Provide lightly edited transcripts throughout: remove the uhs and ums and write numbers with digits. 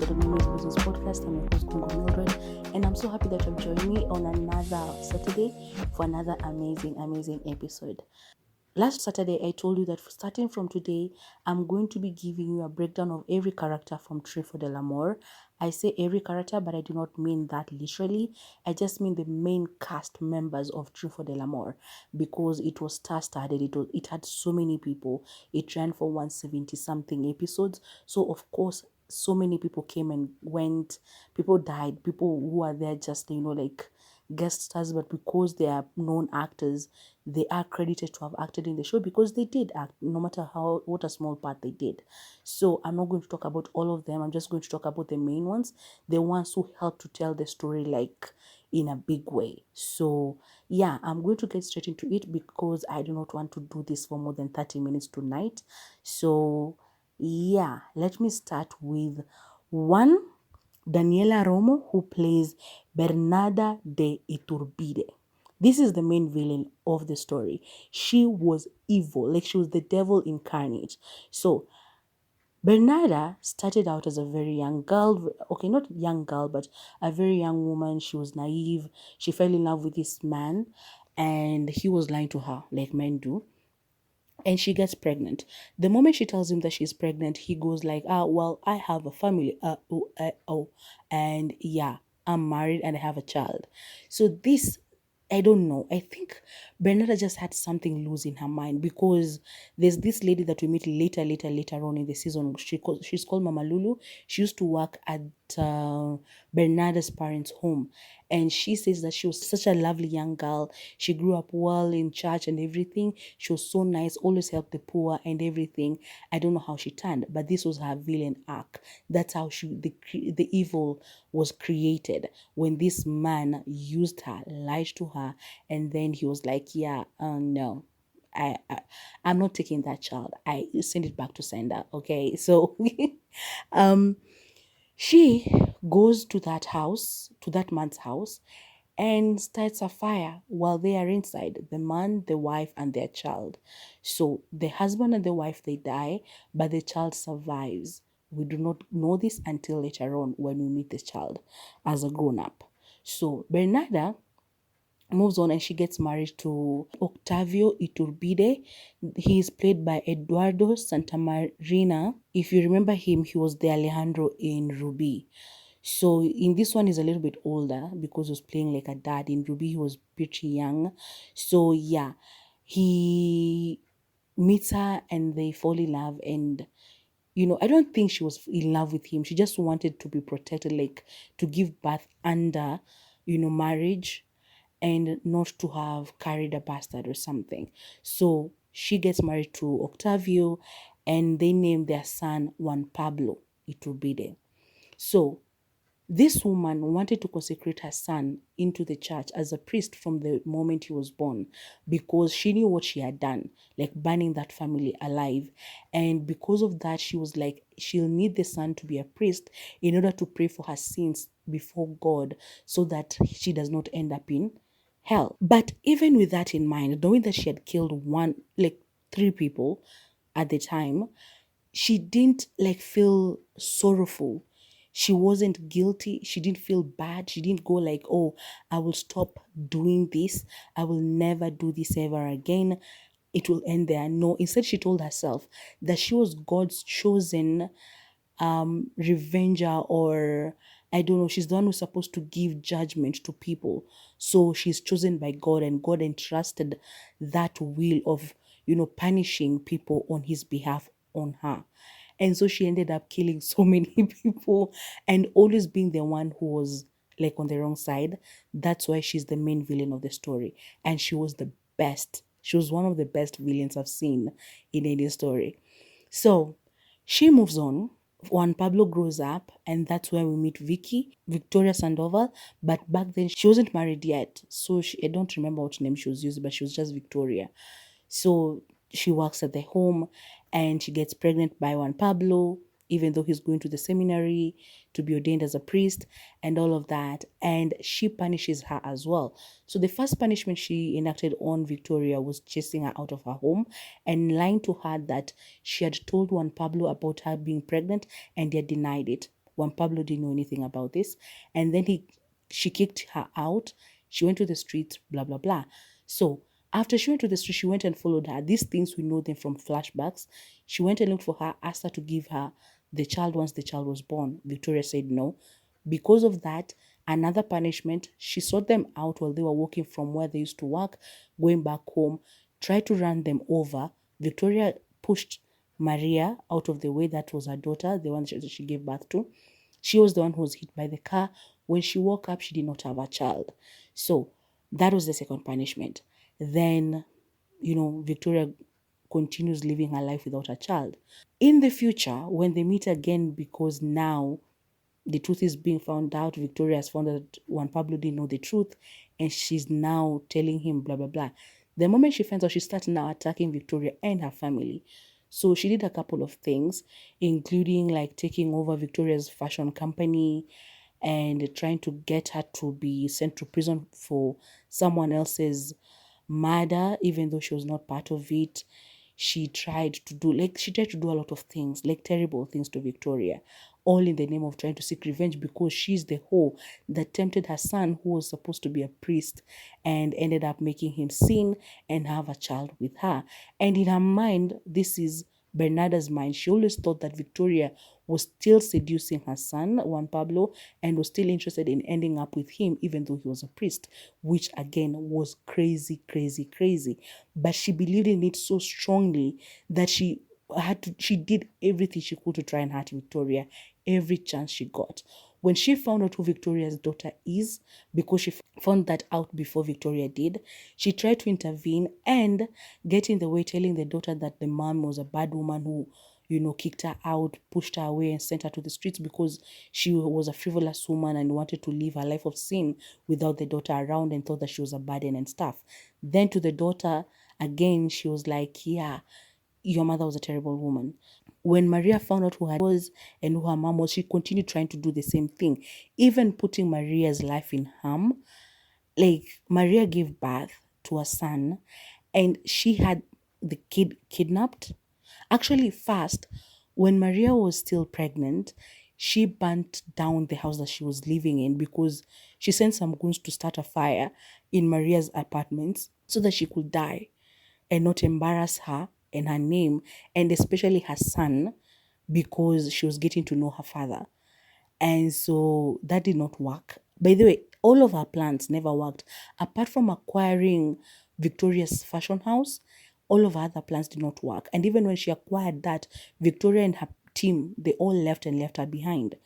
episode of Musings podcast. I'm your host, Gungo Mildred, and I'm so happy that you've joined me on another Saturday for another amazing episode. Last Saturday, I told you that starting from today, I'm going to be giving you a breakdown of every character from Triunfo de Amor. I say every character, but I do not mean that literally. I just mean the main cast members of Triunfo de Amor because it was star-studded. It had so many people. It ran for 170 something episodes. So of course, so many people came and went. People died. People who are there just like guest stars, but because they are known actors, they are credited to have acted in the show because they did act, no matter what a small part they did. So I'm not going to talk about all of them. I'm just going to talk about the main ones, the ones who helped to tell the story in a big way. So yeah, I'm going to get straight into it because I do not want to do this for more than 30 minutes tonight. So yeah, let me start with one, Daniela Romo, who plays Bernada de Iturbide. This is the main villain of the story. She was evil, like she was the devil incarnate. So Bernada started out as a very young girl. Okay, not young girl, but a very young woman. She was naive. She fell in love with this man and he was lying to her, like men do, and she gets pregnant. The moment she tells him that she's pregnant, he goes like, well, I have a family. And yeah, I'm married and I have a child. So this, I don't know. I think Bernada just had something loose in her mind because there's this lady that we meet later on in the season. She's called Mama Lulu. She used to work at Bernada's parents' home. And she says that she was such a lovely young girl. She grew up well in church and everything. She was so nice, always helped the poor and everything. I don't know how she turned, but this was her villain arc. That's how the evil was created, when this man used her, lied to her, and then he was like, yeah, no. I'm not taking that child. I send it back to sender. Okay. So she goes to that man's house, and starts a fire while they are inside, the man, the wife, and their child. So the husband and the wife, they die, but the child survives. We do not know this until later on when we meet the child as a grown-up. So Bernarda moves on and she gets married to Octavio Iturbide. He is played by Eduardo Santamarina. If you remember him, he was the Alejandro in Ruby. So in this one, he's a little bit older because he was playing like a dad. In Ruby, he was pretty young. So yeah, he meets her and they fall in love. And I don't think she was in love with him. She just wanted to be protected, like to give birth under, marriage, and not to have carried a bastard or something. So she gets married to Octavio and they name their son Juan Pablo Iturbide. So this woman wanted to consecrate her son into the church as a priest from the moment he was born because she knew what she had done, like burning that family alive. And because of that, she was like, she'll need the son to be a priest in order to pray for her sins before God so that she does not end up in hell. But even with that in mind, knowing that she had killed three people at the time, she didn't feel sorrowful. She wasn't guilty. She didn't feel bad. She didn't go like, oh, I will stop doing this. I will never do this ever again. It will end there. No, instead she told herself that she was God's chosen revenger, or I don't know, she's the one who's supposed to give judgment to people. So she's chosen by God, and God entrusted that will of, punishing people on his behalf on her. And so she ended up killing so many people and always being the one who was on the wrong side. That's why she's the main villain of the story. And she was the best. She was one of the best villains I've seen in any story. So she moves on. Juan Pablo grows up, and that's where we meet Victoria Sandoval. But back then, she wasn't married yet. So I don't remember what name she was using, but she was just Victoria. So she works at the home and she gets pregnant by Juan Pablo, even though he's going to the seminary to be ordained as a priest and all of that. And she punishes her as well. So the first punishment she enacted on Victoria was chasing her out of her home and lying to her that she had told Juan Pablo about her being pregnant and they had denied it. Juan Pablo didn't know anything about this. And then she kicked her out. She went to the streets, blah, blah, blah. So after she went to the street, she went and followed her. These things we know them from flashbacks. She went and looked for her, asked her to give her the child once the child was born. Victoria said no. Because of that, another punishment, she sought them out while they were walking from where they used to work, going back home, tried to run them over. Victoria pushed Maria out of the way. That was her daughter, the one she gave birth to. She was the one who was hit by the car. When she woke up, she did not have a child. So that was the second punishment. Then, Victoria continues living her life without a child. In the future, when they meet again, because now the truth is being found out, Victoria has found out that Juan Pablo didn't know the truth, and she's now telling him blah, blah, blah. The moment she finds out, she starts now attacking Victoria and her family. So she did a couple of things, including like taking over Victoria's fashion company and trying to get her to be sent to prison for someone else's murder, even though she was not part of it. She tried to do a lot of things, like terrible things to Victoria, all in the name of trying to seek revenge, because she's the hoe that tempted her son, who was supposed to be a priest, and ended up making him sin and have a child with her. And in her mind, this is Bernada's mind. She always thought that Victoria was still seducing her son, Juan Pablo, and was still interested in ending up with him, even though he was a priest, which again was crazy, crazy, crazy. But she believed in it so strongly that she did everything she could to try and hurt Victoria every chance she got. When she found out who Victoria's daughter is, because she found that out before Victoria did, she tried to intervene and get in the way, telling the daughter that the mom was a bad woman who, kicked her out, pushed her away, and sent her to the streets because she was a frivolous woman and wanted to live her life of sin without the daughter around, and thought that she was a burden and stuff. Then to the daughter, again, she was like, yeah, your mother was a terrible woman. When Maria found out who her was and who her mom was, she continued trying to do the same thing, even putting Maria's life in harm. Like, Maria gave birth to a son and she had the kid kidnapped. Actually, first, when Maria was still pregnant, she burnt down the house that she was living in because she sent some goons to start a fire in Maria's apartments so that she could die and not embarrass her and her name, and especially her son, because she was getting to know her father. And so that did not work. By the way, all of her plans never worked. Apart from acquiring Victoria's fashion house, all of her other plans did not work. And even when she acquired that, Victoria and her team, they all left and left her behind.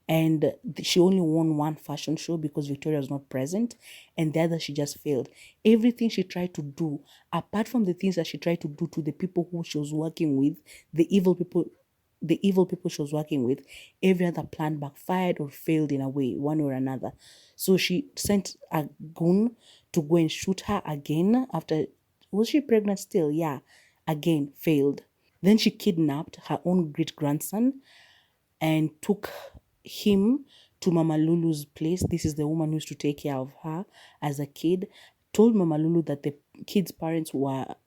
And she only won one fashion show because Victoria was not present, and the other she just failed. Everything she tried to do, apart from the things that she tried to do to the people who she was working with, the evil people she was working with, every other plan backfired or failed in a way, one or another. So she sent a goon to go and shoot her again after, was she pregnant still? Yeah, again, failed. Then she kidnapped her own great-grandson and took him to Mama Lulu's place. This is the woman who used to take care of her as a kid. Told Mama Lulu that the kid's parents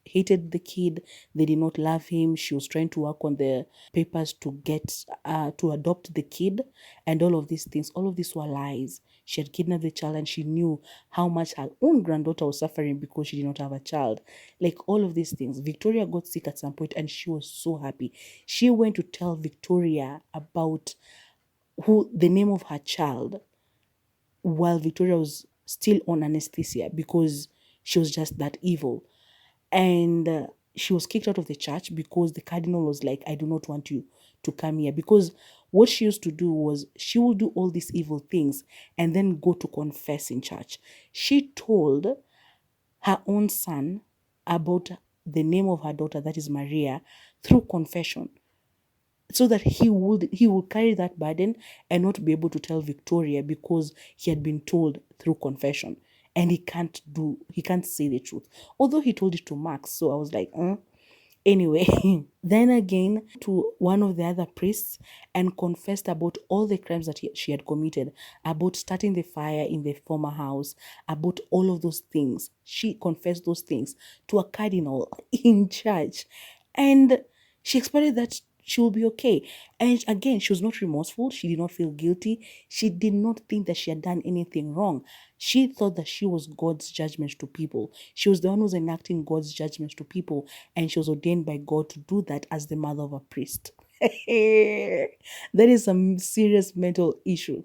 hated the kid. They did not love him. She was trying to work on the papers to get to adopt the kid, and all of these things. All of these were lies. She had kidnapped the child, and she knew how much her own granddaughter was suffering because she did not have a child. Like, all of these things. Victoria got sick at some point, and she was so happy. She went to tell Victoria about the name of her child while Victoria was still on anesthesia because she was just that evil. And she was kicked out of the church because the cardinal was like, I do not want you to come here. Because what she used to do was she would do all these evil things and then go to confess in church. She told her own son about the name of her daughter, that is Maria, through confession, so that he would carry that burden and not be able to tell Victoria because he had been told through confession, and he can't say the truth, although he told it to Max. So I was like, Anyway, then again to one of the other priests and confessed about all the crimes that she had committed, about starting the fire in the former house, about all of those things. She confessed those things to a cardinal in church, and she expected that she will be okay. And again, she was not remorseful. She did not feel guilty. She did not think that she had done anything wrong. She thought that she was God's judgment to people. She was the one who was enacting God's judgment to people, and she was ordained by God to do that as the mother of a priest. That is some serious mental issue.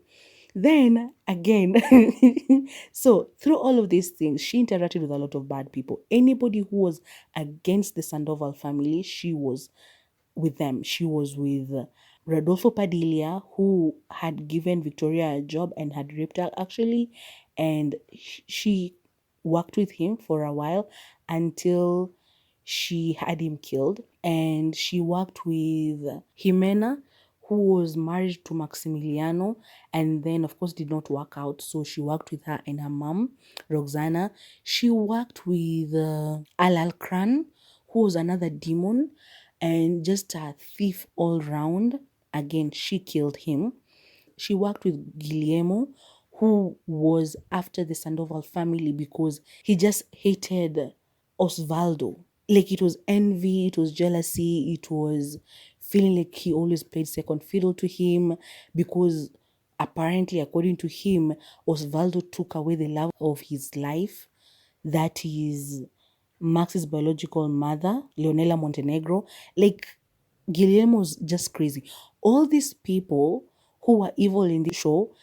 Then again, so through all of these things, she interacted with a lot of bad people. Anybody who was against the Sandoval family, she was with them. She was with Rodolfo Padilla, who had given Victoria a job and had raped her actually, and she worked with him for a while until she had him killed. And she worked with Jimena, who was married to Maximiliano, and then of course did not work out, so she worked with her and her mom, Roxana. She worked with Alalcran, who was another demon and just a thief all round. Again, she killed him. She worked with Guillermo, who was after the Sandoval family because he just hated Osvaldo. Like, it was envy, it was jealousy, it was feeling like he always played second fiddle to him because apparently, according to him, Osvaldo took away the love of his life. That is Max's biological mother, Leonela Montenegro. Like, Guillermo's just crazy. All these people who were evil in the show,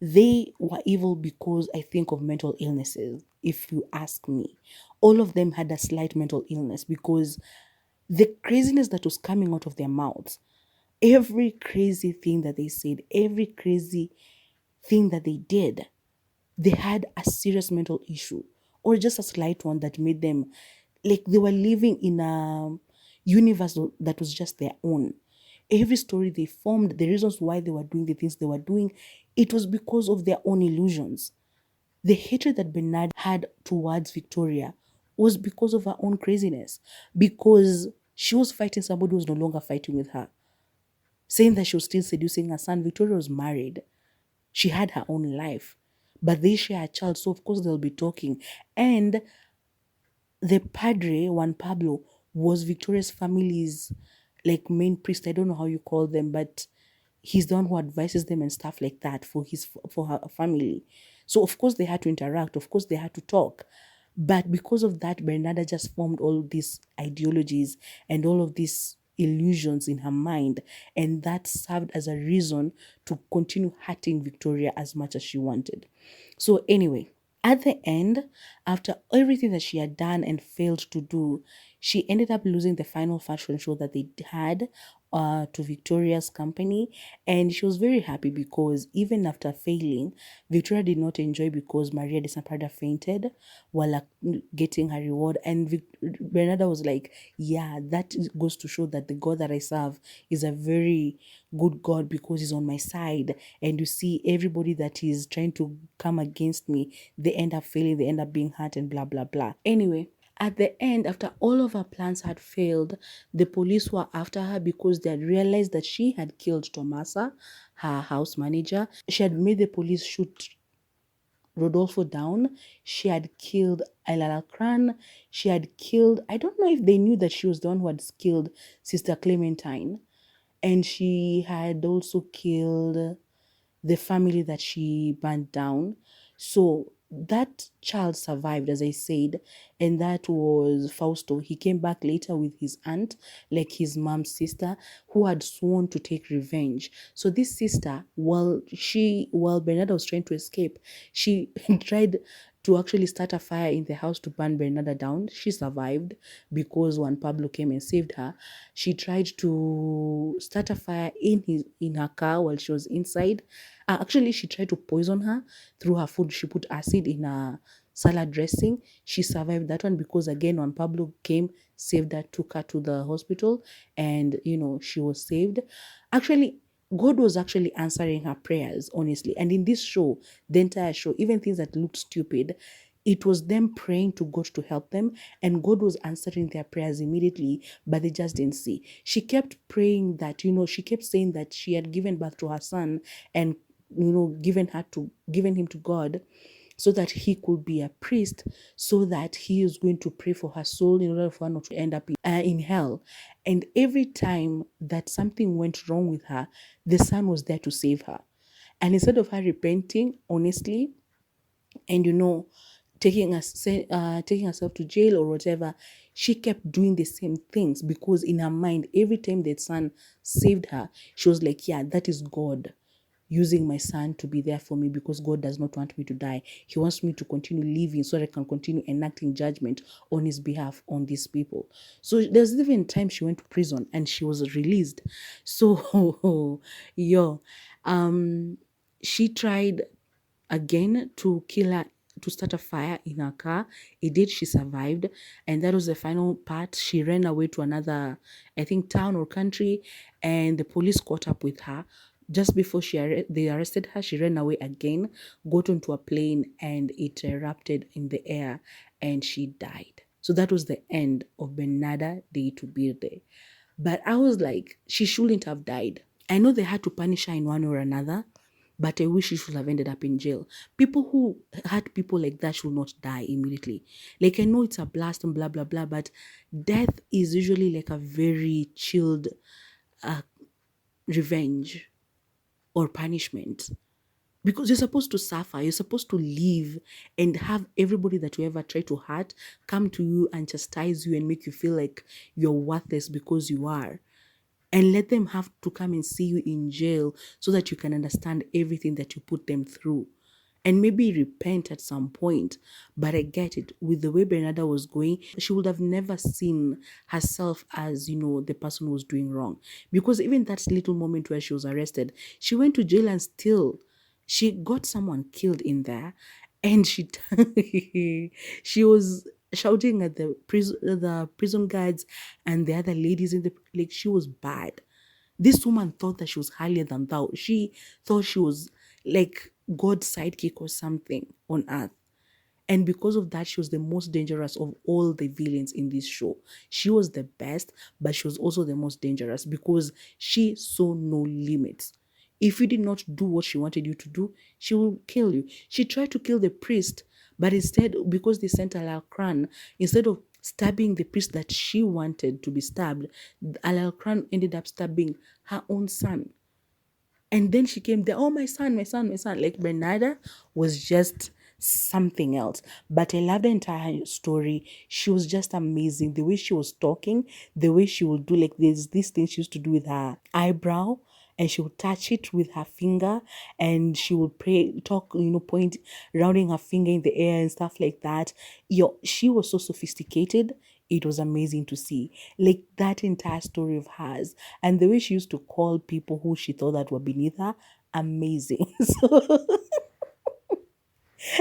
they were evil because I think of mental illnesses, if you ask me. All of them had a slight mental illness because the craziness that was coming out of their mouths, every crazy thing that they said, every crazy thing that they did, they had a serious mental issue or just a slight one that made them like they were living in a universe that was just their own. Every story they formed, the reasons why they were doing the things they were doing, it was because of their own illusions. The hatred that Bernard had towards Victoria was because of her own craziness, because she was fighting somebody who was no longer fighting with her, saying that she was still seducing her son. Victoria was married. She had her own life, but they share a child, so of course they'll be talking. And the padre, Juan Pablo, was Victoria's family's like main priest. I don't know how you call them, but he's the one who advises them and stuff like that for her family. So of course they had to interact, of course they had to talk. But because of that, Bernada just formed all these ideologies and all of these illusions in her mind, and that served as a reason to continue hurting Victoria as much as she wanted. So anyway, at the end, after everything that she had done and failed to do, she ended up losing the final fashion show that they had to Victoria's company. And she was very happy because even after failing, Victoria did not enjoy because Maria de Samparda fainted while getting her reward. And Bernarda was like, yeah, that goes to show that the God that I serve is a very good God because he's on my side. And you see, everybody that is trying to come against me, they end up failing, they end up being hurt and blah, blah, blah. Anyway, at the end, after all of her plans had failed, the police were after her because they had realized that she had killed Tomasa, her house manager. She had made the police shoot Rodolfo down. She had killed Alalcran. She had killed, I don't know if they knew that she was the one who had killed Sister Clementine. And she had also killed the family that she burned down. So that child survived, as I said, and that was Fausto. He came back later with his aunt, like his mom's sister, who had sworn to take revenge. So this sister, while Bernarda was trying to escape, she tried to actually start a fire in the house to burn Bernarda down. She survived because when Pablo came and saved her, she tried to start a fire in her car while she was inside. Actually, she tried to poison her through her food. She put acid in her salad dressing. She survived that one because, again, when Pablo came, saved her, took her to the hospital, and, she was saved. Actually, God was actually answering her prayers, honestly. And in this show, the entire show, even things that looked stupid, it was them praying to God to help them, and God was answering their prayers immediately, but they just didn't see. She kept praying that, she kept saying that she had given birth to her son and given him to God, so that he could be a priest, so that he is going to pray for her soul in order for her not to end up in hell. And every time that something went wrong with her, the son was there to save her. And instead of her repenting honestly and taking herself to jail or whatever, she kept doing the same things, because in her mind, every time that son saved her, she was like, yeah, that is God using my son to be there for me, because God does not want me to die. He wants me to continue living so that I can continue enacting judgment on his behalf on these people. So there's even time she went to prison and she was released. So she tried again to kill her, to start a fire in her car. It did. She survived, and that was the final part. She ran away to another, I think, town or country, and the police caught up with her. Just before they arrested her, she ran away again, got onto a plane, and it erupted in the air, and she died. So that was the end of Bernada de Iturbide. But I was like, she shouldn't have died. I know they had to punish her in one or another, but I wish she should have ended up in jail. People who hurt people like that should not die immediately. Like, I know it's a blast and blah, blah, blah, but death is usually like a very chilled revenge or punishment. Because you're supposed to suffer, you're supposed to live and have everybody that you ever try to hurt come to you and chastise you and make you feel like you're worthless, because you are. And let them have to come and see you in jail so that you can understand everything that you put them through. And maybe repent at some point. But I get it. With the way Bernada was going, she would have never seen herself as, the person who was doing wrong. Because even that little moment where she was arrested, she went to jail and still, she got someone killed in there. And she she was shouting at the prison guards and the other ladies in the, like, she was bad. This woman thought that she was higher than thou. She thought she was like God's sidekick or something on earth. And because of that, she was the most dangerous of all the villains in this show. She was the best, but she was also the most dangerous because she saw no limits. If you did not do what she wanted you to do, she will kill you. She tried to kill the priest, but instead, because they sent Al-Akran, instead of stabbing the priest that she wanted to be stabbed, Al-Akran ended up stabbing her own son. And then she came there, oh, my son, my son, my son. Like, Bernada was just something else. But I love the entire story. She was just amazing. The way she was talking, the way she would do, like, there's this thing she used to do with her eyebrow, and she would touch it with her finger, and she would talk, point, rounding her finger in the air and stuff like that. She was so sophisticated. It was amazing to see, like, that entire story of hers, and the way she used to call people who she thought that were beneath her, amazing. So,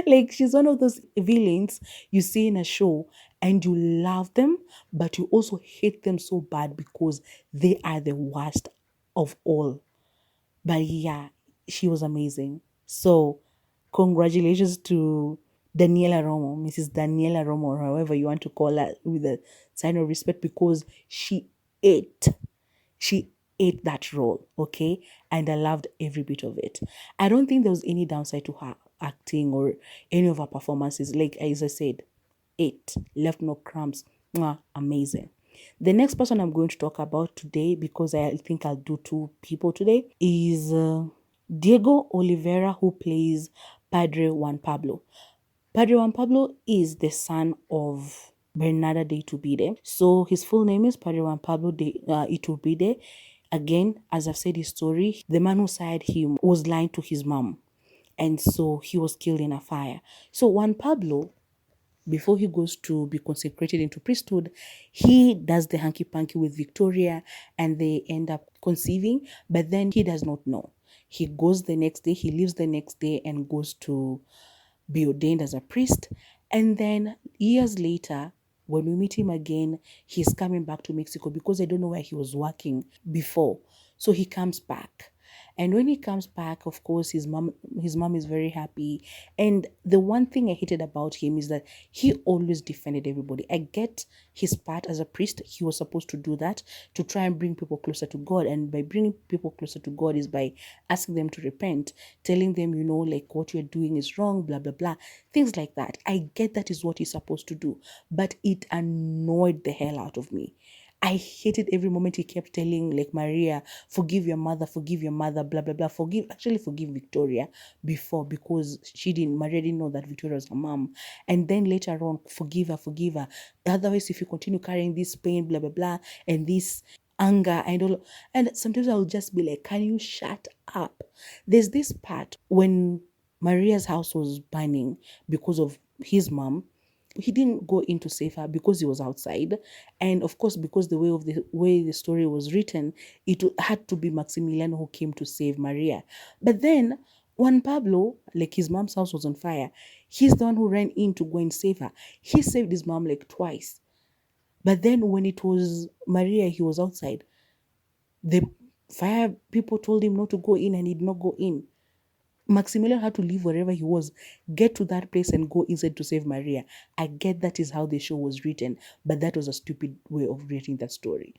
like, she's one of those villains you see in a show and you love them, but you also hate them so bad because they are the worst of all. But yeah, she was amazing. So congratulations to Daniela Romo, Mrs. Daniela Romo, or however you want to call her, with a sign of respect, because she ate. She ate that role, okay? And I loved every bit of it. I don't think there was any downside to her acting or any of her performances. Like, as I said, ate, left no crumbs. Mwah, amazing. The next person I'm going to talk about today, because I think I'll do two people today, is Diego Oliveira, who plays Padre Juan Pablo. Padre Juan Pablo is the son of Bernada de Iturbide. So his full name is Padre Juan Pablo de Iturbide. Again, as I've said his story, the man who sired him was lying to his mom. And so he was killed in a fire. So Juan Pablo, before he goes to be consecrated into priesthood, he does the hanky-panky with Victoria and they end up conceiving, but then he does not know. He goes the next day, he leaves the next day and goes to be ordained as a priest. And then years later, when we meet him again, he's coming back to Mexico because I don't know where he was working before. So he comes back. And when he comes back, of course, his mom is very happy. And the one thing I hated about him is that he always defended everybody. I get his part as a priest. He was supposed to do that, to try and bring people closer to God. And by bringing people closer to God is by asking them to repent, telling them, like what you're doing is wrong, blah, blah, blah, things like that. I get that is what he's supposed to do, but it annoyed the hell out of me. I hated every moment he kept telling, like, Maria, forgive your mother, blah, blah, blah. Forgive Victoria before, because Maria didn't know that Victoria was her mom. And then later on, forgive her. Otherwise, if you continue carrying this pain, blah, blah, blah, and this anger and all, and sometimes I'll just be like, can you shut up? There's this part when Maria's house was burning because of his mom. He didn't go in to save her because he was outside, and of course, because the way the story was written, it had to be Maximiliano who came to save Maria. But then when Pablo, like, his mom's house was on fire, he's the one who ran in to go and save her. He saved his mom like twice. But then when it was Maria, he was outside. The fire people told him not to go in, and he did not go in. Maximilian had to leave wherever he was, get to that place and go inside to save Maria. I get that is how the show was written, but that was a stupid way of writing that story.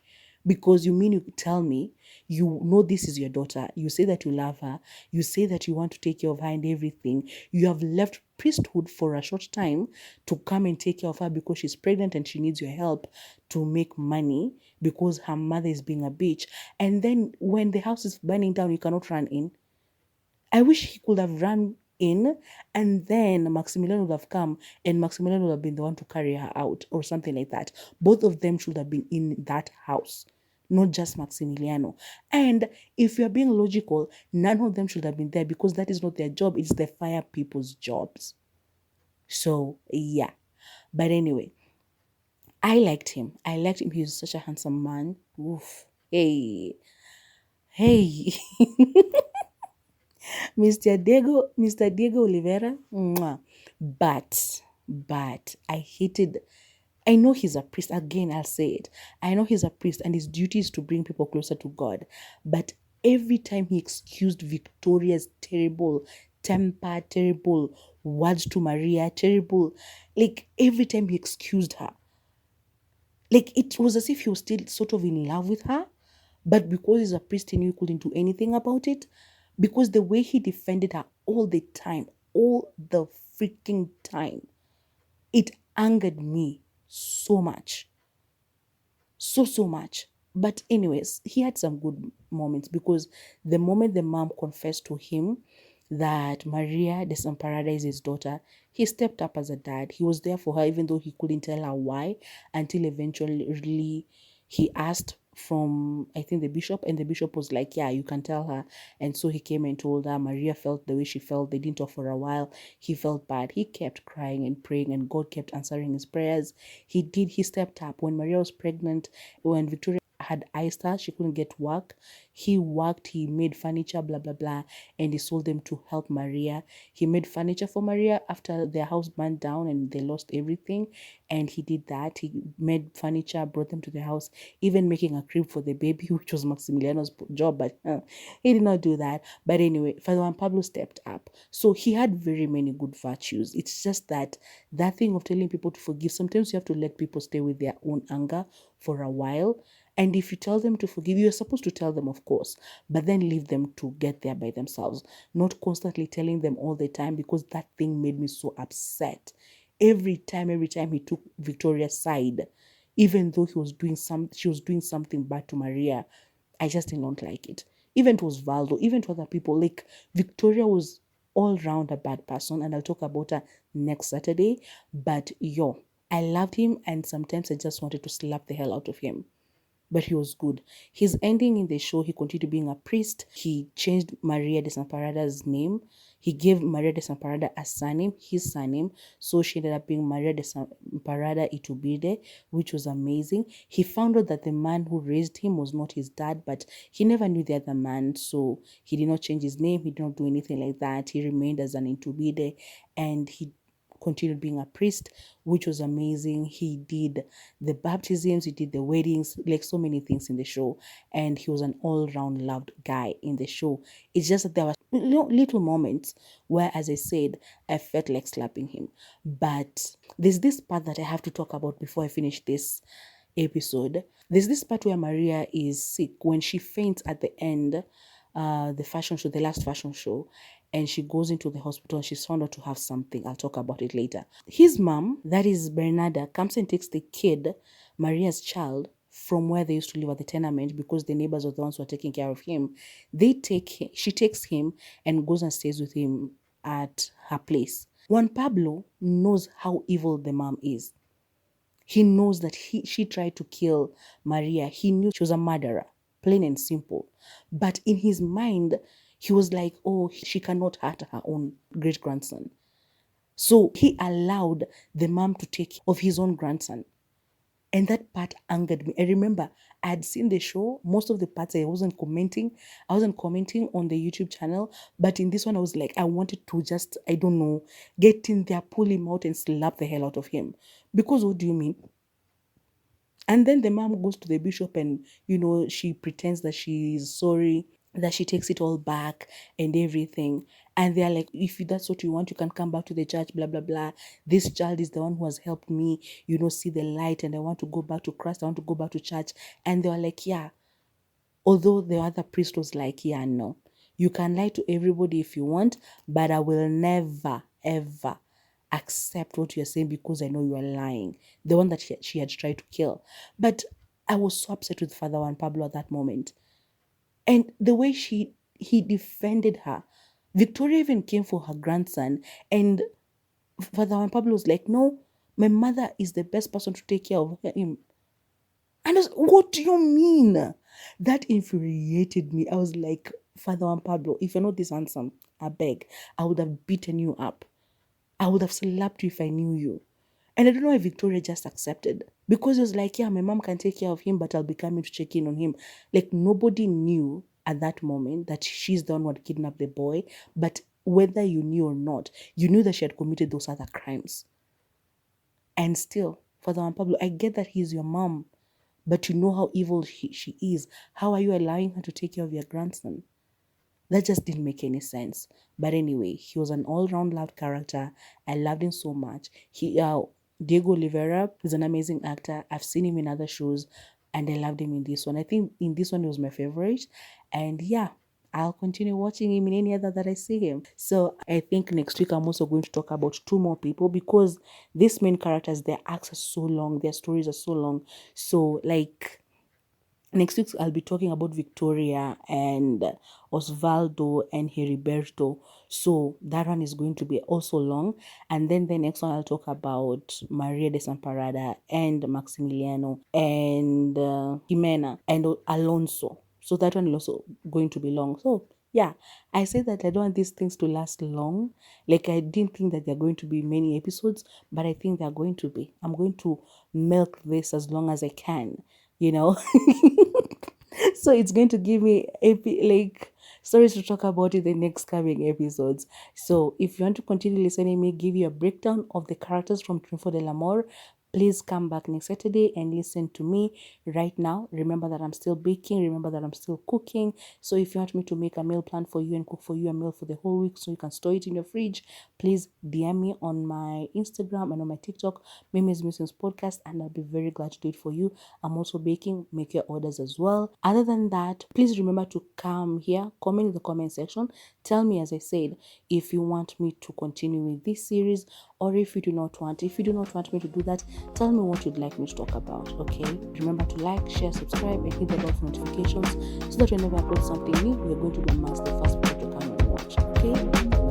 Because you tell me, you know this is your daughter, you say that you love her, you say that you want to take care of her and everything. You have left priesthood for a short time to come and take care of her because she's pregnant and she needs your help to make money because her mother is being a bitch. And then when the house is burning down, you cannot run in. I wish he could have run in, and then Maximilian would have come and Maximilian would have been the one to carry her out or something like that. Both of them should have been in that house, not just Maximiliano. And if you're being logical, none of them should have been there because that is not their job. It's the fire people's jobs. So, yeah. But anyway, I liked him. He was such a handsome man. Oof. Hey. Mr. Diego Oliveira. Mwah. But I know he's a priest. Again, I'll say it. I know he's a priest and his duty is to bring people closer to God. But every time he excused Victoria's terrible temper, terrible words to Maria, terrible, like every time he excused her, like it was as if he was still sort of in love with her. But because he's a priest, he knew he couldn't do anything about it. Because the way he defended her all the freaking time, it angered me so much. So much. But anyways, he had some good moments because the moment the mom confessed to him that Maria Desamparada is his daughter, he stepped up as a dad. He was there for her even though he couldn't tell her why, until eventually he asked from, I think, the bishop, and the bishop was like, yeah, you can tell her. And so he came and told her. Maria felt the way she felt. They didn't talk for a while. He felt bad. He kept crying and praying, and God kept answering his prayers. He stepped up. When Maria was pregnant, when Victoria had iced her, she couldn't get work. He worked, he made furniture, blah, blah, blah, and he sold them to help Maria. He made furniture for Maria after their house burned down and they lost everything. And he did that. He made furniture, brought them to the house, even making a crib for the baby, which was Maximiliano's job, but he did not do that. But anyway, Father Juan Pablo stepped up. So he had very many good virtues. It's just that thing of telling people to forgive, sometimes you have to let people stay with their own anger for a while. And if you tell them to forgive, you're supposed to tell them, of course, but then leave them to get there by themselves, not constantly telling them all the time, because that thing made me so upset. Every time he took Victoria's side, even though she was doing something bad to Maria, I just did not like it. Even to Osvaldo, even to other people, like Victoria was all round a bad person, and I'll talk about her next Saturday. But I loved him, and sometimes I just wanted to slap the hell out of him. But he was good. His ending in the show, he continued being a priest. He changed Maria Desamparada's name. He gave Maria Desamparada a surname, his surname. So she ended up being Maria Desamparada Itubide, which was amazing. He found out that the man who raised him was not his dad, but he never knew the other man. So he did not change his name. He did not do anything like that. He remained as an Itubide, and he continued being a priest, which was amazing. He did the baptisms, he did the weddings, like so many things in the show. And he was an all-round loved guy in the show. It's just that there were little moments where, as I said, I felt like slapping him. But there's this part that I have to talk about before I finish this episode. There's this part where Maria is sick when she faints at the end, the fashion show, the last fashion show, and she goes into the hospital and she's found out to have something. I'll talk about it later. His mom, that is Bernada, comes and takes the kid, Maria's child, from where they used to live at the tenement because the neighbors are the ones who are taking care of him. She takes him and goes and stays with him at her place. Juan Pablo knows how evil the mom is. He knows that she tried to kill Maria. He knew she was a murderer, plain and simple. But in his mind, he was like, oh, she cannot hurt her own great-grandson. So he allowed the mom to take care of his own grandson. And that part angered me. I remember I had seen the show. Most of the parts I wasn't commenting. I wasn't commenting on the YouTube channel. But in this one, I was like, I wanted to just, I don't know, get in there, pull him out and slap the hell out of him. Because what do you mean? And then the mom goes to the bishop and, she pretends that she is sorry, that she takes it all back and everything. And they're like, if that's what you want, you can come back to the church, blah, blah, blah. This child is the one who has helped me, see the light, and I want to go back to Christ. I want to go back to church. And they were like, yeah. Although the other priest was like, yeah, no. You can lie to everybody if you want, but I will never, ever accept what you're saying because I know you are lying. The one that she had tried to kill. But I was so upset with Father Juan Pablo at that moment. And the way he defended her. Victoria even came for her grandson. And Father Juan Pablo was like, no, my mother is the best person to take care of him. And I was, what do you mean? That infuriated me. I was like, Father Juan Pablo, if you're not this handsome, I beg, I would have beaten you up. I would have slapped you if I knew you. And I don't know why Victoria just accepted. Because it was like, yeah, my mom can take care of him, but I'll be coming to check in on him. Like, nobody knew at that moment that she's the one who had kidnapped the boy. But whether you knew or not, you knew that she had committed those other crimes. And still, Father Juan Pablo, I get that he's your mom, but you know how evil she is. How are you allowing her to take care of your grandson? That just didn't make any sense. But anyway, he was an all-round loved character. I loved him so much. Diego Rivera is an amazing actor. I've seen him in other shows, and I loved him in this one. I think in this one he was my favorite. And yeah, I'll continue watching him in any other that I see him. So I think next week I'm also going to talk about 2 more people because these main characters, their arcs are so long, their stories are so long. So like next week I'll be talking about Victoria and Osvaldo and Heriberto. So that one is going to be also long. And then the next one I'll talk about Maria de Samparada and Maximiliano and Jimena and Alonso. So that one is also going to be long. So yeah, I said that I don't want these things to last long. Like I didn't think that there are going to be many episodes, but I think they're going to be. I'm going to milk this as long as I can, So it's going to give me stories to talk about in the next coming episodes. So if you want to continue listening me give you a breakdown of the characters from Triunfo del Amor, please come back next Saturday and listen to me right now. Remember that I'm still baking. Remember that I'm still cooking. So if you want me to make a meal plan for you and cook for you a meal for the whole week so you can store it in your fridge, please DM me on my Instagram and on my TikTok, Mimi's Musings Podcast, and I'll be very glad to do it for you. I'm also baking. Make your orders as well. Other than that, please remember to come here, comment in the comment section. Tell me, as I said, if you want me to continue with this series or if you do not want. If you do not want me to do that, tell me what you'd like me to talk about, okay? Remember to like, share, subscribe, and hit the bell for notifications so that whenever I upload something new, you're going to be amongst the first people to come and watch, okay?